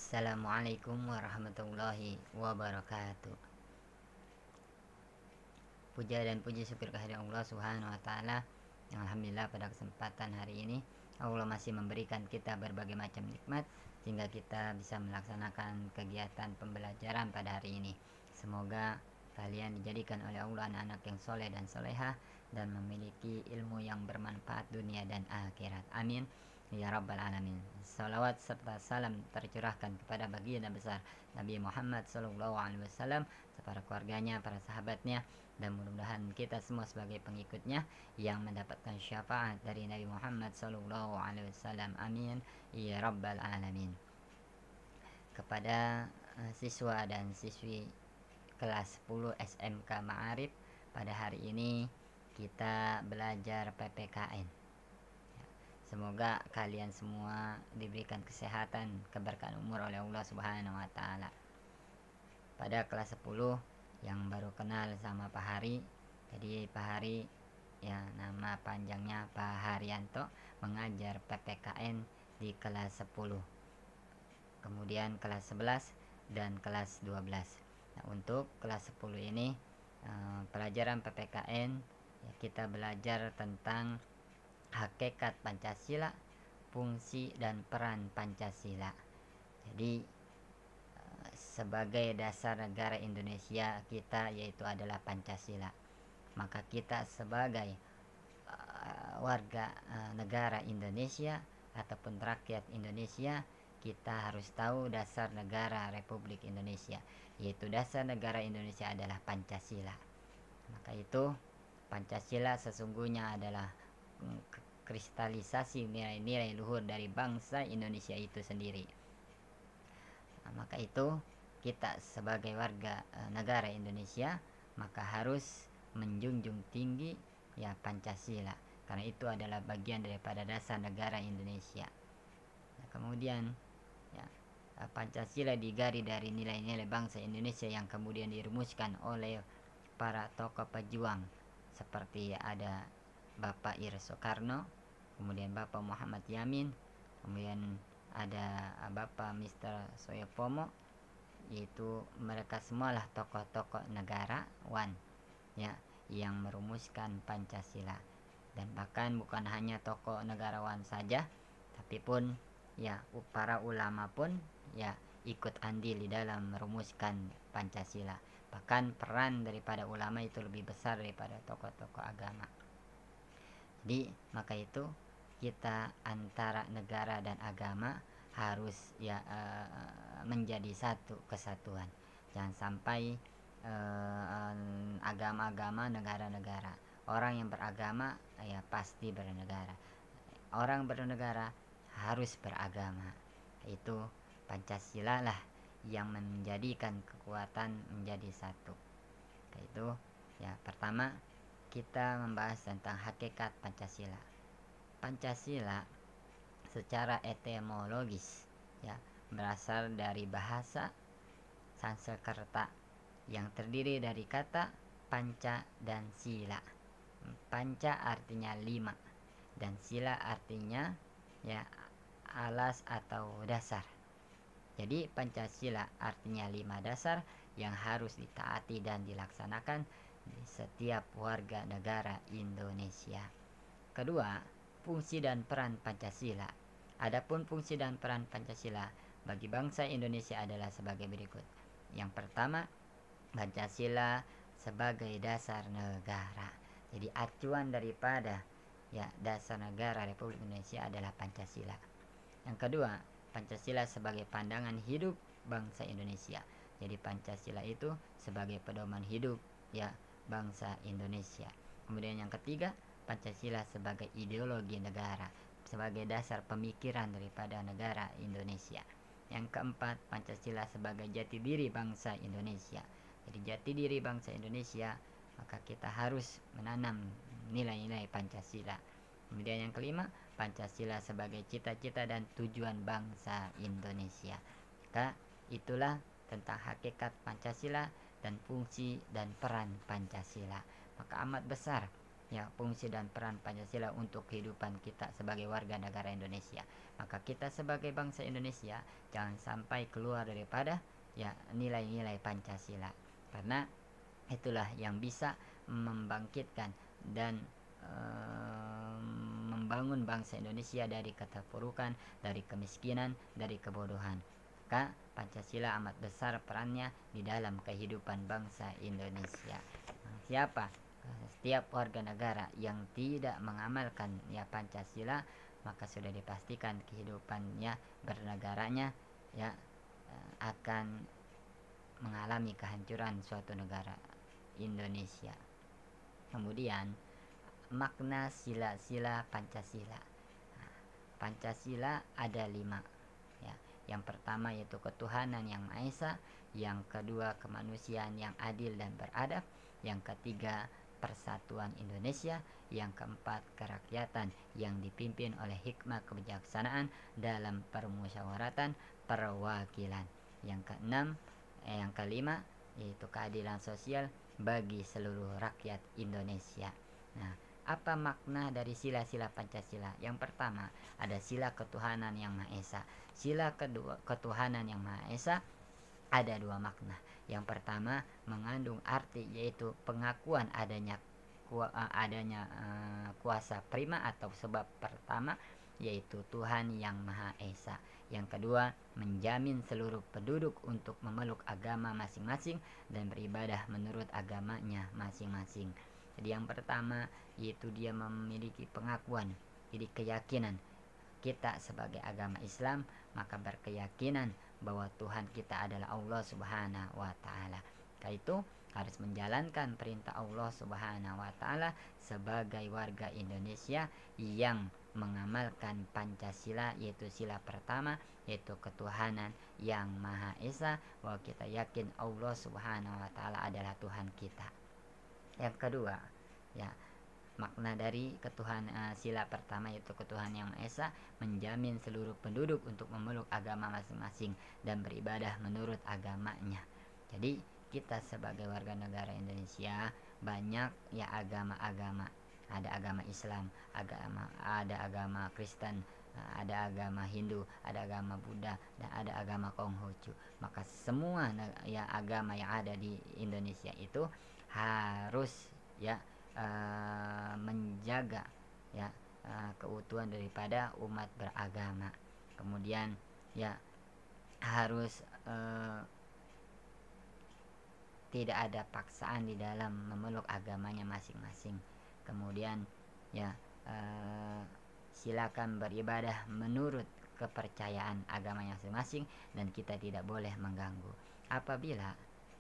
Assalamualaikum warahmatullahi wabarakatuh. Puja dan puji syukur kehadirat Allah Subhanahu wa taala. Alhamdulillah pada kesempatan hari ini Allah masih memberikan kita berbagai macam nikmat sehingga kita bisa melaksanakan kegiatan pembelajaran pada hari ini. Semoga kalian dijadikan oleh Allah anak-anak yang soleh dan solehah dan memiliki ilmu yang bermanfaat dunia dan akhirat. Amin ya rabbal alamin. Salawat serta salam tercurahkan kepada baginda besar Nabi Muhammad SAW, kepada keluarganya, para sahabatnya, dan mudah-mudahan kita semua sebagai pengikutnya yang mendapatkan syafaat dari Nabi Muhammad SAW. Amin ya rabbal alamin. Kepada siswa dan siswi kelas 10 SMK Ma'arif, pada hari ini kita belajar PPKN. Semoga kalian semua diberikan kesehatan, keberkahan umur oleh Allah Subhanahu wa taala. Pada kelas 10 yang baru kenal sama Pak Hari, jadi Pak Hari ya nama panjangnya Pak Haryanto, mengajar PPKN di kelas 10. Kemudian kelas 11 dan kelas 12. Nah, untuk kelas 10 ini pelajaran PPKN ya, kita belajar tentang hakikat Pancasila, fungsi dan peran Pancasila. Jadi sebagai dasar negara Indonesia kita yaitu adalah Pancasila. Maka kita sebagai warga negara Indonesia ataupun rakyat Indonesia, kita harus tahu dasar negara Republik Indonesia, yaitu dasar negara Indonesia adalah Pancasila. Maka itu Pancasila sesungguhnya adalah kristalisasi nilai-nilai luhur dari bangsa Indonesia itu sendiri. Nah, maka itu kita sebagai warga negara Indonesia maka harus menjunjung tinggi ya Pancasila, karena itu adalah bagian daripada dasar negara Indonesia. Nah, kemudian ya, Pancasila digari dari nilai-nilai bangsa Indonesia yang kemudian dirumuskan oleh para tokoh pejuang seperti ada Bapak Ir Soekarno, kemudian Bapak Muhammad Yamin, kemudian ada Bapak Mr. Soepomo, yaitu mereka semualah tokoh-tokoh negarawan ya yang merumuskan Pancasila. Dan bahkan bukan hanya tokoh negarawan saja, tapi pun ya para ulama pun ya ikut andil di dalam merumuskan Pancasila. Bahkan peran daripada ulama itu lebih besar daripada tokoh-tokoh agama. Jadi maka itu kita antara negara dan agama harus ya menjadi satu kesatuan. Jangan sampai agama-agama, negara-negara. Orang yang beragama ya pasti bernegara. Orang bernegara harus beragama. Itu Pancasila lah yang menjadikan kekuatan menjadi satu. Itu ya pertama kita membahas tentang hakikat Pancasila. Pancasila secara etimologis ya berasal dari bahasa Sanskerta yang terdiri dari kata panca dan sila. Panca artinya 5 dan sila artinya ya alas atau dasar. Jadi Pancasila artinya 5 dasar yang harus ditaati dan dilaksanakan di setiap warga negara Indonesia. Kedua, fungsi dan peran Pancasila. Adapun fungsi dan peran Pancasila bagi bangsa Indonesia adalah sebagai berikut. Yang pertama, Pancasila sebagai dasar negara. Jadi acuan daripada ya dasar negara Republik Indonesia adalah Pancasila. Yang kedua, Pancasila sebagai pandangan hidup bangsa Indonesia. Jadi Pancasila itu sebagai pedoman hidup ya bangsa Indonesia. Kemudian yang ketiga, Pancasila sebagai ideologi negara, sebagai dasar pemikiran daripada negara Indonesia. Yang keempat, Pancasila sebagai jati diri bangsa Indonesia. Jadi jati diri bangsa Indonesia, maka kita harus menanam nilai-nilai Pancasila. Kemudian yang kelima, Pancasila sebagai cita-cita dan tujuan bangsa Indonesia. Maka itulah tentang hakikat Pancasila dan fungsi dan peran Pancasila. Maka amat besar ya fungsi dan peran Pancasila untuk kehidupan kita sebagai warga negara Indonesia. Maka kita sebagai bangsa Indonesia jangan sampai keluar daripada ya nilai-nilai Pancasila, karena itulah yang bisa membangkitkan dan membangun bangsa Indonesia dari keterpurukan, dari kemiskinan, dari kebodohan. Maka Pancasila amat besar perannya di dalam kehidupan bangsa Indonesia. Siapa? Setiap warga negara yang tidak mengamalkan ya Pancasila, maka sudah dipastikan kehidupannya bernegaranya ya akan mengalami kehancuran suatu negara Indonesia. Kemudian makna sila-sila Pancasila. Pancasila ada 5 ya. Yang pertama yaitu ketuhanan yang Maha Esa, yang kedua kemanusiaan yang adil dan beradab, yang ketiga persatuan Indonesia, yang keempat kerakyatan yang dipimpin oleh hikmah kebijaksanaan dalam permusyawaratan perwakilan, yang kelima yaitu keadilan sosial bagi seluruh rakyat Indonesia. Nah, apa makna dari sila-sila Pancasila? Yang pertama, ada sila ketuhanan yang Maha Esa. Sila kedua, ketuhanan yang Maha Esa ada 2 makna. Yang pertama mengandung arti yaitu pengakuan adanya kuasa prima atau sebab pertama yaitu Tuhan yang Maha Esa. Yang kedua, menjamin seluruh penduduk untuk memeluk agama masing-masing dan beribadah menurut agamanya masing-masing. Jadi yang pertama yaitu dia memiliki pengakuan, jadi keyakinan kita sebagai agama Islam, maka berkeyakinan bahwa Tuhan kita adalah Allah Subhanahu wa taala. Karena itu harus menjalankan perintah Allah Subhanahu wa taala sebagai warga Indonesia yang mengamalkan Pancasila, yaitu sila pertama yaitu ketuhanan yang Maha Esa, bahwa kita yakin Allah Subhanahu wa taala adalah Tuhan kita. Yang kedua, ya, makna dari sila pertama yaitu ketuhanan yang Maha Esa menjamin seluruh penduduk untuk memeluk agama masing-masing dan beribadah menurut agamanya. Jadi kita sebagai warga negara Indonesia banyak ya agama-agama. Ada agama Islam, ada agama Kristen, ada agama Hindu, ada agama Buddha, dan ada agama Konghucu. Maka semua ya agama yang ada di Indonesia itu harus ya menjaga ya keutuhan daripada umat beragama. Kemudian ya harus tidak ada paksaan di dalam memeluk agamanya masing-masing. Kemudian ya silakan beribadah menurut kepercayaan agamanya masing-masing dan kita tidak boleh mengganggu. Apabila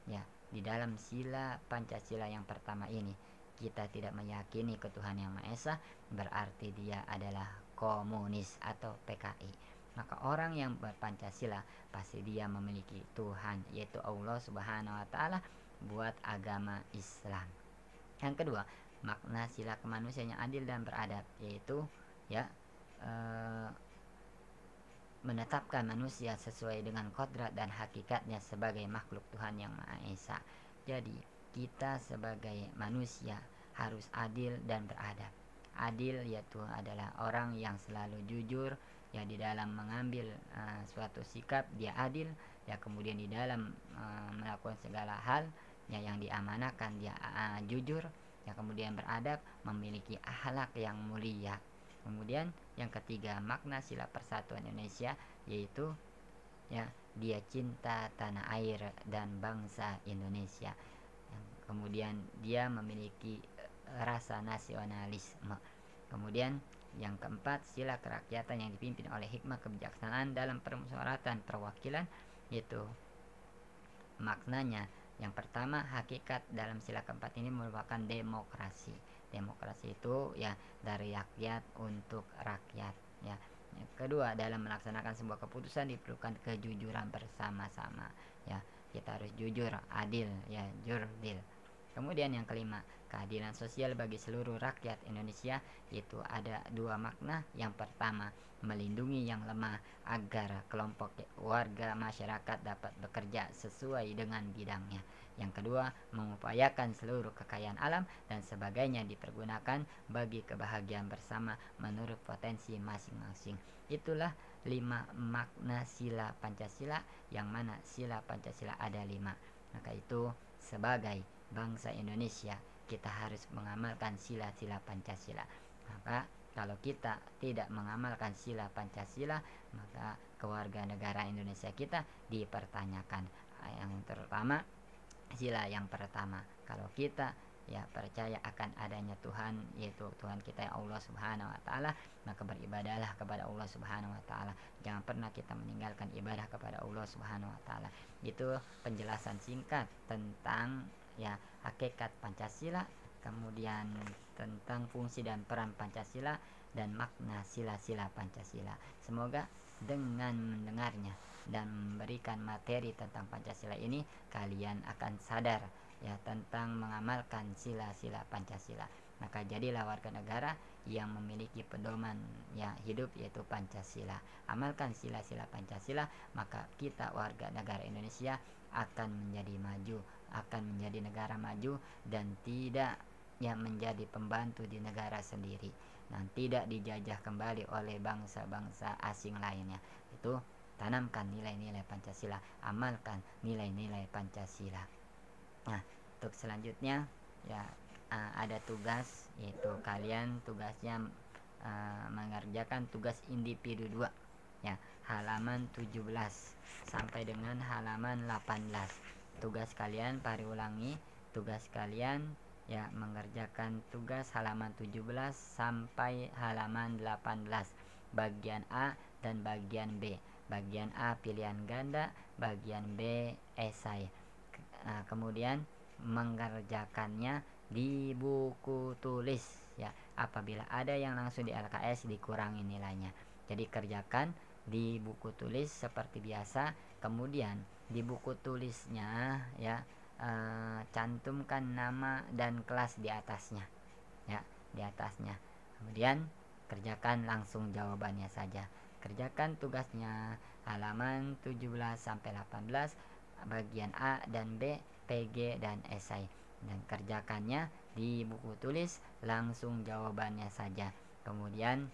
ya di dalam sila Pancasila yang pertama ini kita tidak meyakini ketuhanan yang Maha Esa, berarti dia adalah komunis atau PKI. Maka orang yang berpancasila pasti dia memiliki Tuhan yaitu Allah Subhanahu wa taala buat agama Islam. Yang kedua, makna sila kemanusiaan yang adil dan beradab, yaitu ya menetapkan manusia sesuai dengan kodrat dan hakikatnya sebagai makhluk Tuhan yang Maha Esa. Jadi kita sebagai manusia harus adil dan beradab. Adil yaitu adalah orang yang selalu jujur ya di dalam mengambil suatu sikap, dia adil ya, kemudian di dalam melakukan segala hal ya yang diamanahkan dia jujur ya, kemudian beradab, memiliki akhlak yang mulia. Kemudian yang ketiga, makna sila persatuan Indonesia yaitu ya dia cinta tanah air dan bangsa Indonesia. Kemudian dia memiliki rasa nasionalisme. Kemudian yang keempat, sila kerakyatan yang dipimpin oleh hikmah kebijaksanaan dalam permusyawaratan perwakilan, yaitu maknanya yang pertama, hakikat dalam sila keempat ini merupakan demokrasi. Demokrasi itu ya dari rakyat untuk rakyat ya. Yang kedua, dalam melaksanakan sebuah keputusan diperlukan kejujuran bersama-sama ya. Kita harus jujur, adil ya, jurdil. Kemudian yang kelima, keadilan sosial bagi seluruh rakyat Indonesia itu ada dua makna. Yang pertama, melindungi yang lemah agar kelompok warga masyarakat dapat bekerja sesuai dengan bidangnya. Yang kedua, mengupayakan seluruh kekayaan alam dan sebagainya dipergunakan bagi kebahagiaan bersama menurut potensi masing-masing. Itulah 5 makna sila Pancasila, yang mana sila Pancasila ada 5. Maka itu sebagai bangsa Indonesia kita harus mengamalkan sila-sila Pancasila. Maka kalau kita tidak mengamalkan sila Pancasila, maka kewarganegaraan Indonesia kita dipertanyakan. Yang terutama sila yang pertama, kalau kita percaya akan adanya Tuhan, yaitu Tuhan kita ya Allah Subhanahu wa taala, maka beribadahlah kepada Allah Subhanahu wa taala. Jangan pernah kita meninggalkan ibadah kepada Allah Subhanahu wa taala. Itu penjelasan singkat tentang hakikat Pancasila, kemudian tentang fungsi dan peran Pancasila dan makna sila-sila Pancasila. Semoga dengan mendengarnya dan memberikan materi tentang Pancasila ini, kalian akan sadar tentang mengamalkan sila-sila Pancasila. Maka jadilah warga negara yang memiliki pedoman hidup, yaitu Pancasila. Amalkan sila-sila Pancasila, maka kita warga negara Indonesia akan menjadi maju, akan menjadi negara maju, dan tidak menjadi pembantu di negara sendiri, dan tidak dijajah kembali oleh bangsa-bangsa asing lainnya. Itu tanamkan nilai-nilai Pancasila, amalkan nilai-nilai Pancasila. Nah, untuk selanjutnya ada tugas, yaitu kalian tugasnya mengerjakan tugas individu 2 halaman 17 sampai dengan halaman 18. Tugas kalian, pari ulangi, tugas kalian mengerjakan tugas halaman 17 sampai halaman 18, bagian A dan bagian B. Bagian A pilihan ganda, bagian B esai. Kemudian mengerjakannya di buku tulis apabila ada yang langsung di LKS dikurangi nilainya. Jadi kerjakan di buku tulis seperti biasa. Kemudian di buku tulisnya cantumkan nama dan kelas di atasnya, di atasnya. Kemudian kerjakan langsung jawabannya saja. Kerjakan tugasnya halaman 17 sampai 18, bagian A dan B, PG dan esai. Dan kerjakannya di buku tulis, langsung jawabannya saja. Kemudian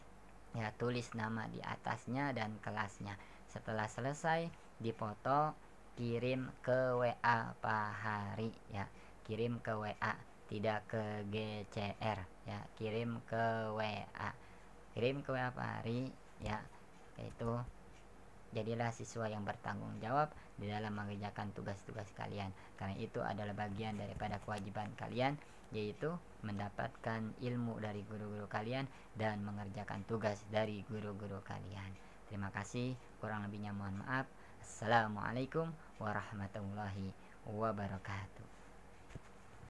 tulis nama di atasnya dan kelasnya. Setelah selesai, dipoto, kirim ke WA Pak Hari kirim ke WA, tidak ke GCR kirim ke WA. Kirim ke WA Pak Hari itu jadilah siswa yang bertanggung jawab di dalam mengerjakan tugas-tugas kalian, karena itu adalah bagian daripada kewajiban kalian, yaitu mendapatkan ilmu dari guru-guru kalian dan mengerjakan tugas dari guru-guru kalian. Terima kasih, kurang lebihnya mohon maaf. Assalamualaikum warahmatullahi wabarakatuh.